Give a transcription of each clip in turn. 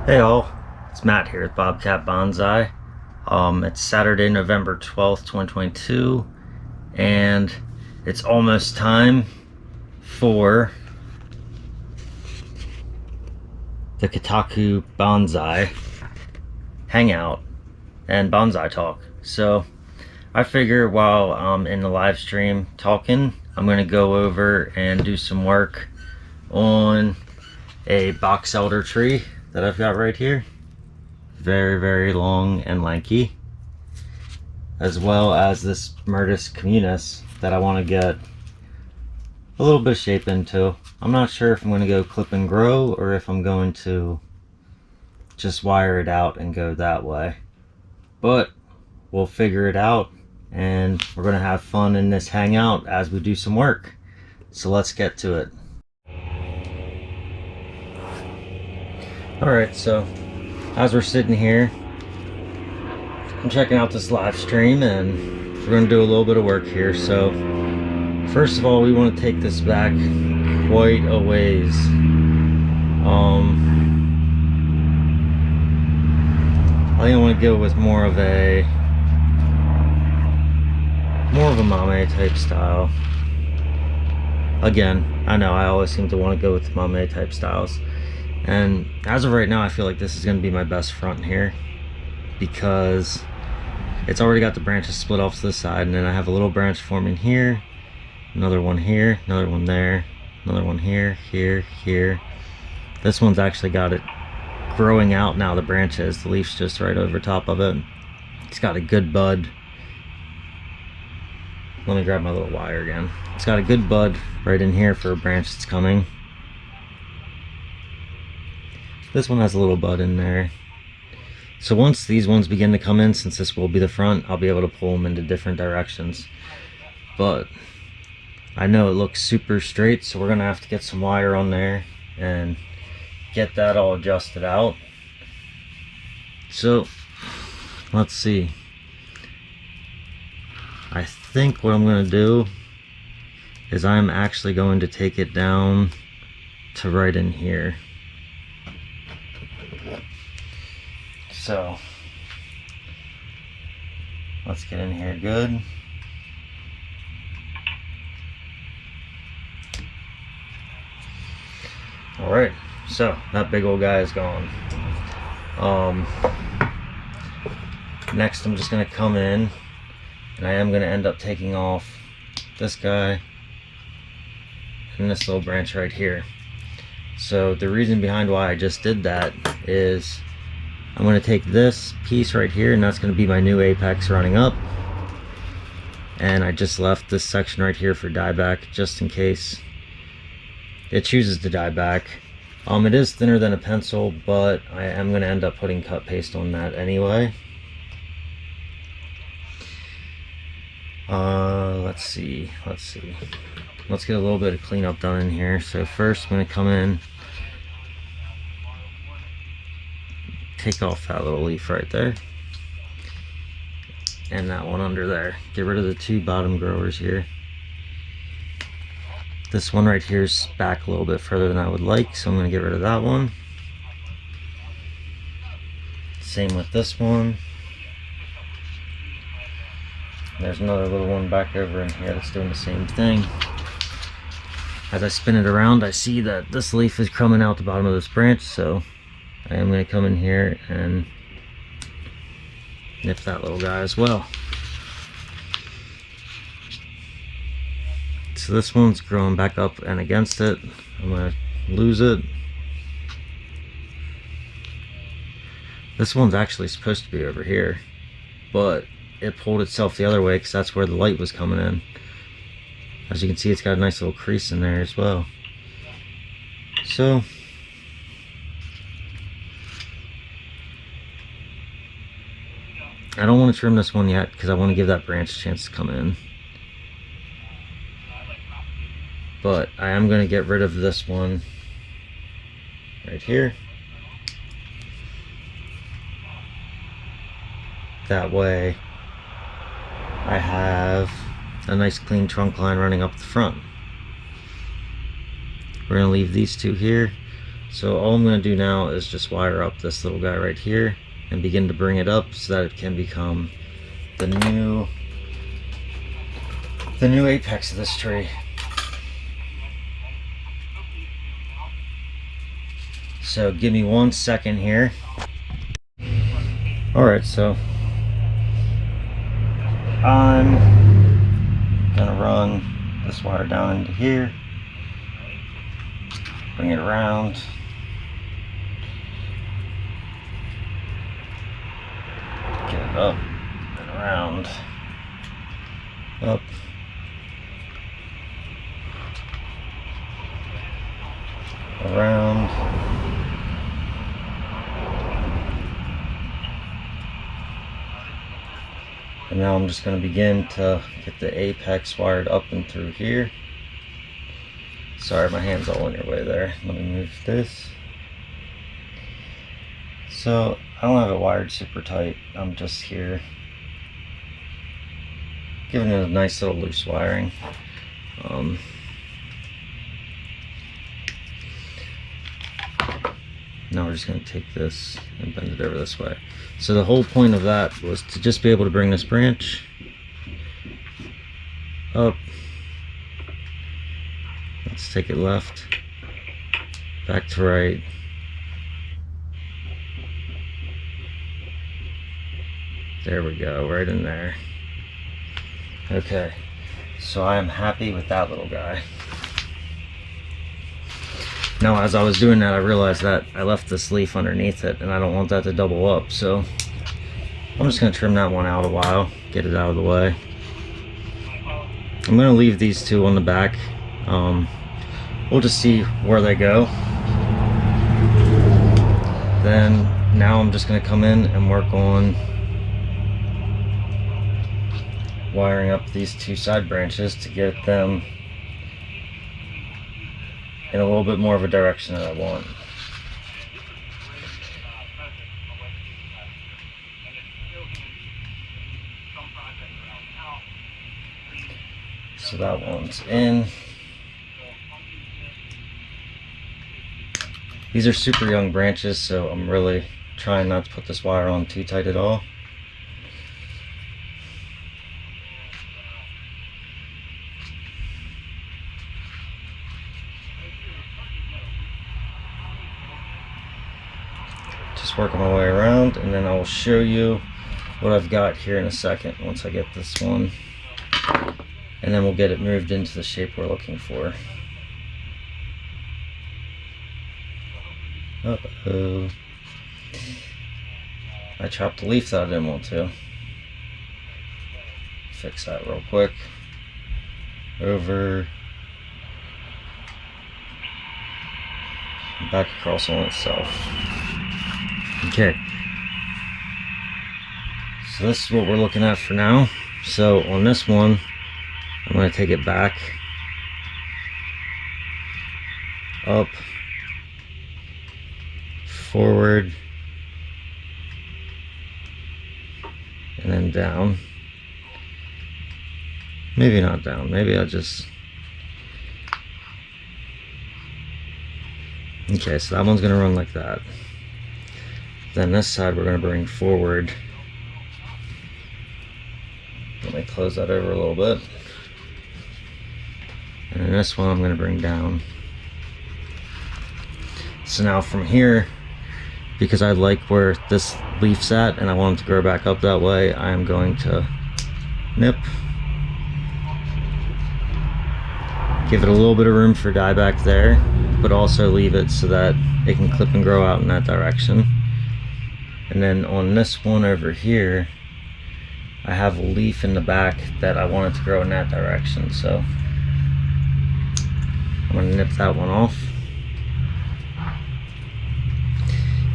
Hey all, it's Matt here with Bobcat Bonsai. It's Saturday, November 12th, 2022, and it's almost time for the Kitaku Bonsai Hangout and Bonsai Talk. So I figure while I'm in the live stream talking, I'm going to go over and do some work on a box elder tree that I've got right here. Very long and lanky, as well as this myrtus communis that I want to get a little bit of shape into. I'm not sure if I'm going to go clip and grow or if I'm going to just wire it out and go that way, but we'll figure it out, and we're going to have fun in this hangout as we do some work. So let's get to it. Alright, so as we're sitting here, I'm checking out this live stream and we're going to do a little bit of work here. So first of all, we want to take this back quite a ways. I think I want to go with more of a mame type style. Again, I know I always seem to want to go with mame type styles. And as of right now, I feel like this is going to be my best front here because it's already got the branches split off to the side, and then I have a little branch forming here, another one here, another one there, another one here, here. This one's actually got it growing out now, the branches, the leaf's just right over top of it. It's got a good bud. Let me grab my little wire again. It's got a good bud right in here for a branch that's coming. This one has a little bud in there. So once these ones begin to come in, since this will be the front, I'll be able to pull them into different directions. But I know it looks super straight, so we're gonna have to get some wire on there and get that all adjusted out. So let's see. I think what I'm gonna do is I'm actually going to take it down to right in here. So let's get in here good. All right, so that big old guy is gone. Next I'm just gonna come in, and I am gonna end up taking off this guy and this little branch right here. So the reason behind why I just did that is I'm going to take this piece right here, and that's going to be my new apex running up. And I just left this section right here for dieback, just in case it chooses to die back. It is thinner than a pencil, but I am going to end up putting cut paste on that anyway. Let's see. Let's get a little bit of cleanup done in here. So first I'm going to come in, take off that little leaf right there and that one under there. Get rid of the two bottom growers here. This one right here is back a little bit further than I would like, so I'm going to get rid of that one. Same with this one. There's another little one back over in here that's doing the same thing. As I spin it around, I see that this leaf is coming out the bottom of this branch, so I am going to come in here and nip that little guy as well. So this one's growing back up and against it. I'm going to lose it. This one's actually supposed to be over here, but it pulled itself the other way because that's where the light was coming in. As you can see, it's got a nice little crease in there as well. So I don't want to trim this one yet because I want to give that branch a chance to come in. But I am going to get rid of this one right here. That way I have a nice clean trunk line running up the front. We're going to leave these two here. So all I'm going to do now is just wire up this little guy right here and begin to bring it up so that it can become the new apex of this tree. So give me 1 second here. Alright, so I'm gonna run this wire down into here, bring it around, get it up and around, up, around, and now I'm just going to begin to get the apex wired up and through here. Sorry, my hand's all in your way there. Let me move this. So I don't have it wired super tight. I'm just here giving it a nice little loose wiring. Now we're just going to take this and bend it over this way. So the whole point of that was to just be able to bring this branch up. Let's take it left, back to right. There we go, right in there. Okay, so I am happy with that little guy. Now, as I was doing that, I realized that I left this leaf underneath it, and I don't want that to double up, so I'm just going to trim that one out a while, get it out of the way. I'm going to leave these two on the back. We'll just see where they go. Then, now I'm just going to come in and work on wiring up these two side branches to get them in a little bit more of a direction that I want. So that one's in. These are super young branches, so I'm really trying not to put this wire on too tight at all. Working my way around, and then I will show you what I've got here in a second once I get this one, and then we'll get it moved into the shape we're looking for. Uh-oh. I chopped the leaf that I didn't want to. Fix that real quick. Over. Back across on itself. Okay, so this is what we're looking at for now. So on this one, I'm going to take it back, up, forward, and then down. Maybe not down, maybe I'll just... Okay, so that one's going to run like that. Then this side we're going to bring forward. Let me close that over a little bit. And then this one I'm going to bring down. So now from here, because I like where this leaf's at and I want it to grow back up that way, I am going to nip. Give it a little bit of room for dieback there, but also leave it so that it can clip and grow out in that direction. And then on this one over here, I have a leaf in the back that I want it to grow in that direction. So I'm going to nip that one off.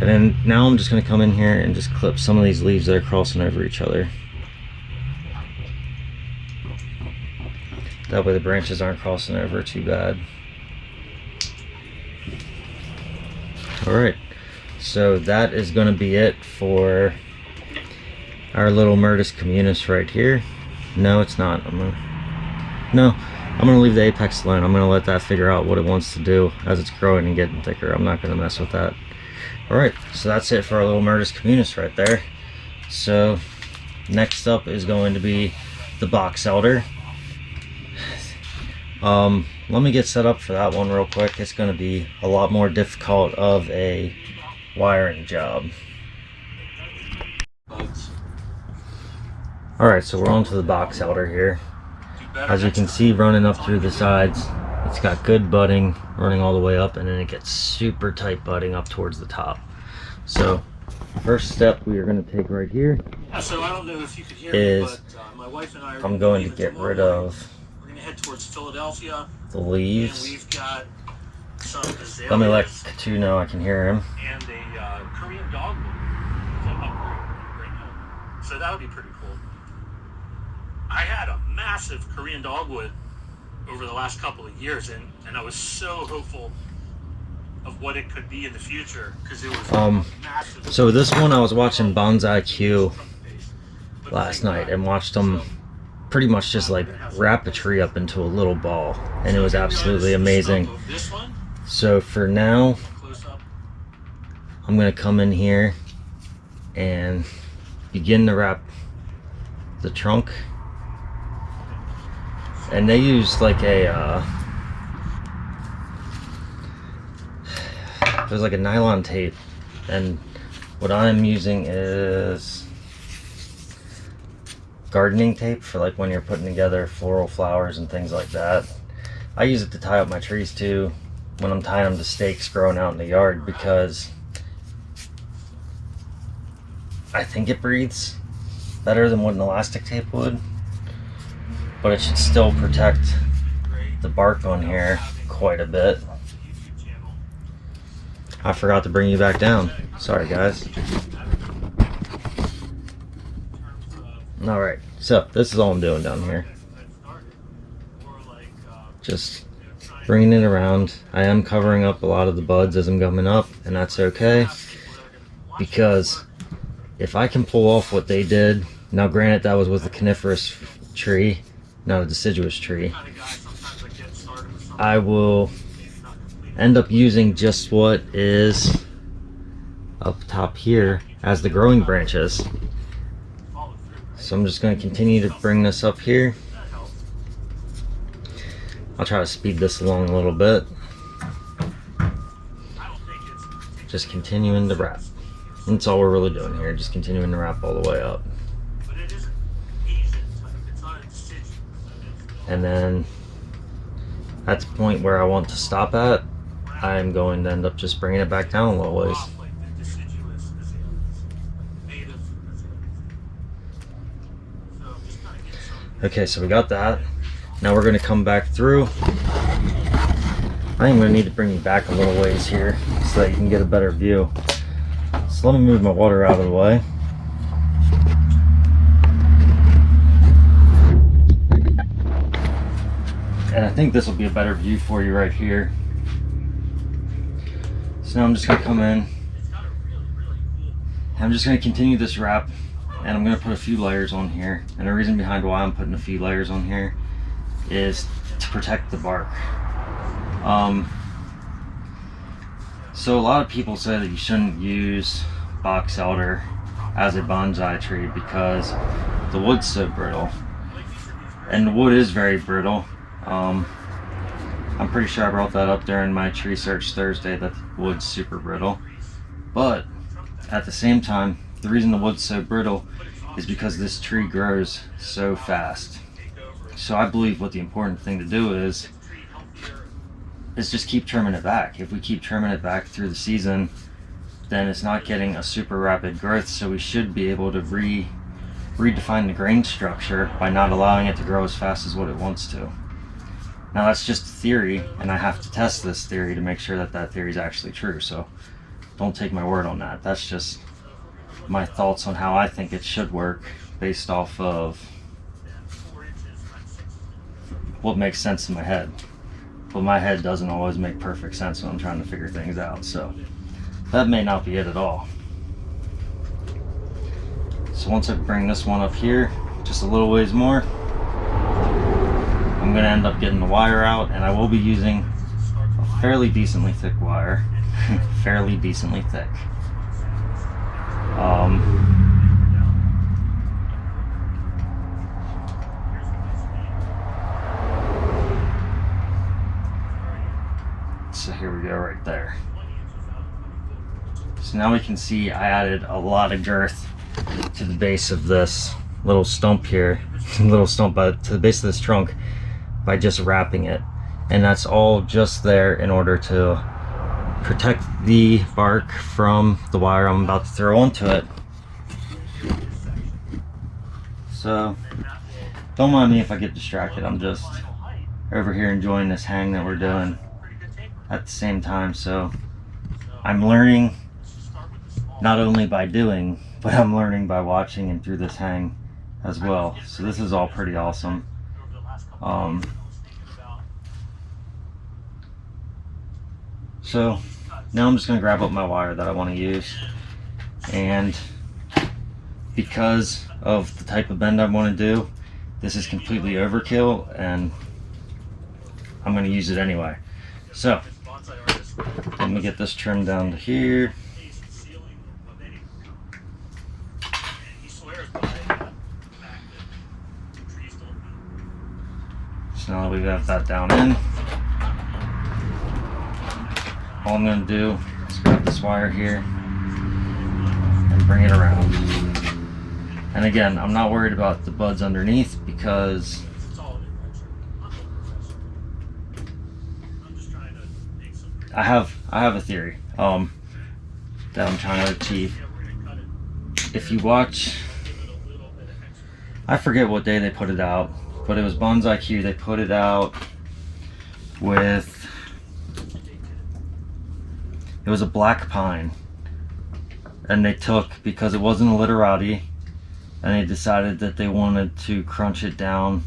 And then now I'm just going to come in here and just clip some of these leaves that are crossing over each other. That way the branches aren't crossing over too bad. Alright. So that is going to be it for our little myrtus communis right here. No, it's not. I'm I'm going to leave the apex alone. I'm going to let that figure out what it wants to do as it's growing and getting thicker. I'm not going to mess with that. Alright, so that's it for our little myrtus communis right there. So next up is going to be the box elder. Let me get set up for that one real quick. It's going to be a lot more difficult of a wiring job. Alright, so we're on to the box elder here. As you can see, running up through the sides, it's got good budding running all the way up, and then it gets super tight budding up towards the top. So first step we are going to take right here so I don't know if you could hear is me, but my wife and I are I'm going to get rid of we're going to head towards Philadelphia. the leaves. And we've got some azaleas. Let me let Kitaku know I can hear him. And a Korean dogwood. So that would be pretty cool. I had a massive Korean dogwood over the last couple of years, and I was so hopeful of what it could be in the future because it was massive. So this one I was watching Bonsai Q last night and watched them pretty much just like wrap a tree up into a little ball, and it was absolutely amazing. So for now, I'm gonna come in here and begin to wrap the trunk. And they use like a there's like a nylon tape, and what I'm using is gardening tape for like when you're putting together floral flowers and things like that. I use it to tie up my trees too when I'm tying them to stakes growing out in the yard, because I think it breathes better than what an elastic tape would, but it should still protect the bark on here quite a bit. I forgot to bring you back down. Sorry guys. Alright, so this is all I'm doing down here. Just bringing it around. I am covering up a lot of the buds as I'm coming up, and that's okay, because if I can pull off what they did, now granted that was with a coniferous tree, not a deciduous tree, I will end up using just what is up top here as the growing branches. So I'm just going to continue to bring this up here. I'll try to speed this along a little bit. Just continuing to wrap. That's all we're really doing here, just continuing to wrap all the way up. And then at the point where I want to stop at, I'm going to end up just bringing it back down a little ways. Okay, so we got that. Now we're going to come back through. I think I'm going to need to bring you back a little ways here so that you can get a better view. So let me move my water out of the way. And I think this will be a better view for you right here. So now I'm just going to come in. I'm just going to continue this wrap, and I'm going to put a few layers on here. And the reason behind why I'm putting a few layers on here is to protect the bark. So a lot of people say that you shouldn't use box elder as a bonsai tree because the wood's so brittle. And the wood is very brittle. I'm pretty sure I brought that up there in my tree search Thursday, that the wood's super brittle. But at the same time, the reason the wood's so brittle is because this tree grows so fast. So I believe what the important thing to do is just keep trimming it back. If we keep trimming it back through the season, then it's not getting a super rapid growth, so we should be able to redefine the grain structure by not allowing it to grow as fast as what it wants to. Now that's just a theory, and I have to test this theory to make sure that that theory is actually true, so don't take my word on that. That's just my thoughts on how I think it should work based off of what makes sense in my head. But my head doesn't always make perfect sense when I'm trying to figure things out, so that may not be it at all. So once I bring this one up here, just a little ways more, I'm I'm going to end up getting the wire out, and I will be using a fairly decently thick wire. Fairly decently thick. So here we go right there. So now we can see I added a lot of girth to the base of this little stump here, to the base of this trunk by just wrapping it. And that's all just there in order to protect the bark from the wire I'm about to throw onto it. So don't mind me if I get distracted. I'm just over here enjoying this hang that we're doing at the same time. So I'm learning not only by doing, but I'm learning by watching and through this hang as well. So this is all pretty awesome. So now I'm just going to grab up my wire that I want to use, and because of the type of bend I want to do, this is completely overkill and I'm going to use it anyway. So let me get this trimmed down to here. So now that we got that down in, all I'm going to do is grab this wire here and bring it around. And again, I'm not worried about the buds underneath because I have a theory that I'm trying to achieve. If you watch, I forget what day they put it out, but it was Bonsai Q. They put it out with, it was a black pine, and they took, because it wasn't a literati, and they decided that they wanted to crunch it down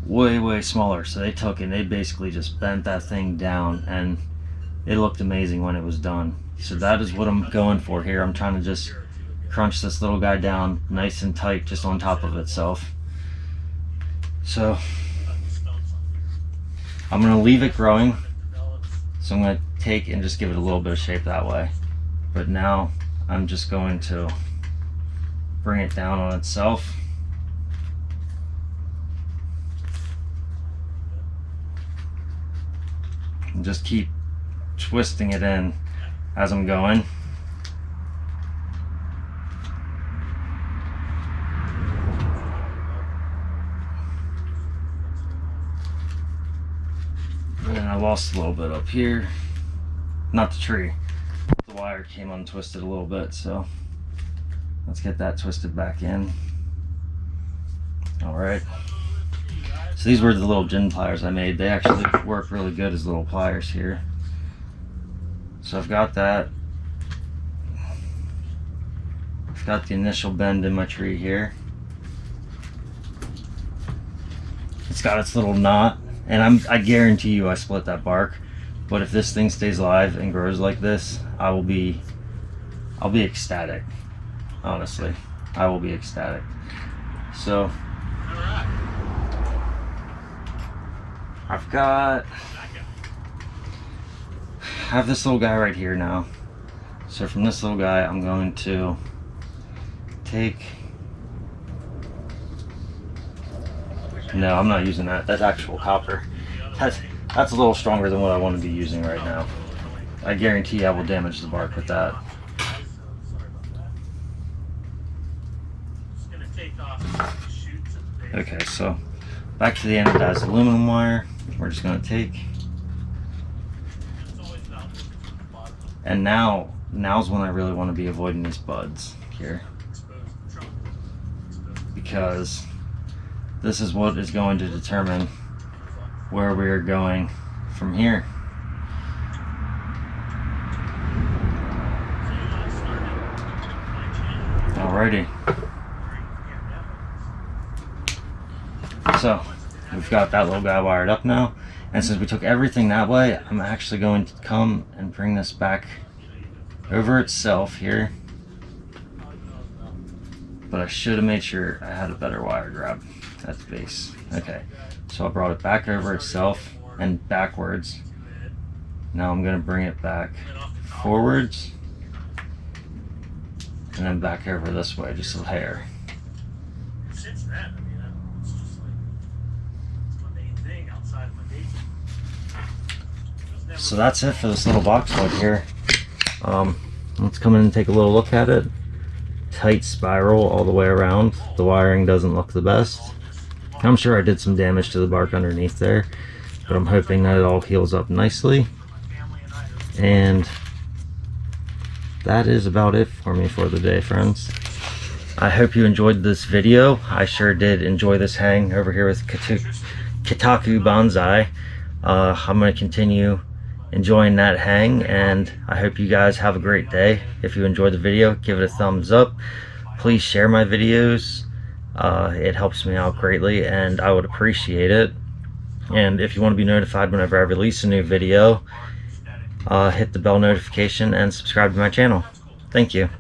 way smaller. So they took and they basically just bent that thing down, and it looked amazing when it was done. So that is what I'm going for here. I'm trying to just crunch this little guy down nice and tight just on top of itself. So I'm going to leave it growing. So I'm going to take and just give it a little bit of shape that way. But now I'm just going to bring it down on itself. And just keep twisting it in as I'm going. And I lost a little bit up here. Not the tree. The wire came untwisted a little bit, so let's get that twisted back in. Alright. So these were the little gin pliers I made. They actually work really good as little pliers here. So I've got that. I've got the initial bend in my tree here. It's got its little knot, and I guarantee you I split that bark. But if this thing stays alive and grows like this, I'll be ecstatic. Honestly, I will be ecstatic. So I have this little guy right here now. So from this little guy, I'm going to take, no, I'm not using that. That's actual copper. That's a little stronger than what I want to be using right now. I guarantee I will damage the bark with that. Okay, so back to the anodized aluminum wire. We're just going to take, and now's when I really want to be avoiding these buds here, because this is what is going to determine where we are going from here. Alrighty. So we've got that little guy wired up now, and since we took everything that way, I'm actually going to come and bring this back over itself here. But I should have made sure I had a better wire grab at the base. Okay, So I brought it back over itself and backwards. Now I'm going to bring it back forwards and then back over this way, just a hair. Since then, I mean, it's just like, it's my main thing outside of my day job. So that's it for this little box plug here. Let's come in and take a little look at it. Tight spiral all the way around. The wiring doesn't look the best. I'm sure I did some damage to the bark underneath there, but I'm hoping that it all heals up nicely. And that is about it for me for the day, friends. I hope you enjoyed this video. I sure did enjoy this hang over here with Kitaku Bonsai. I'm going to continue enjoying that hang, and I hope you guys have a great day. If you enjoyed the video, give it a thumbs up. Please share my videos. It helps me out greatly and I would appreciate it. And if you want to be notified whenever I release a new video, hit the bell notification and subscribe to my channel. Thank you.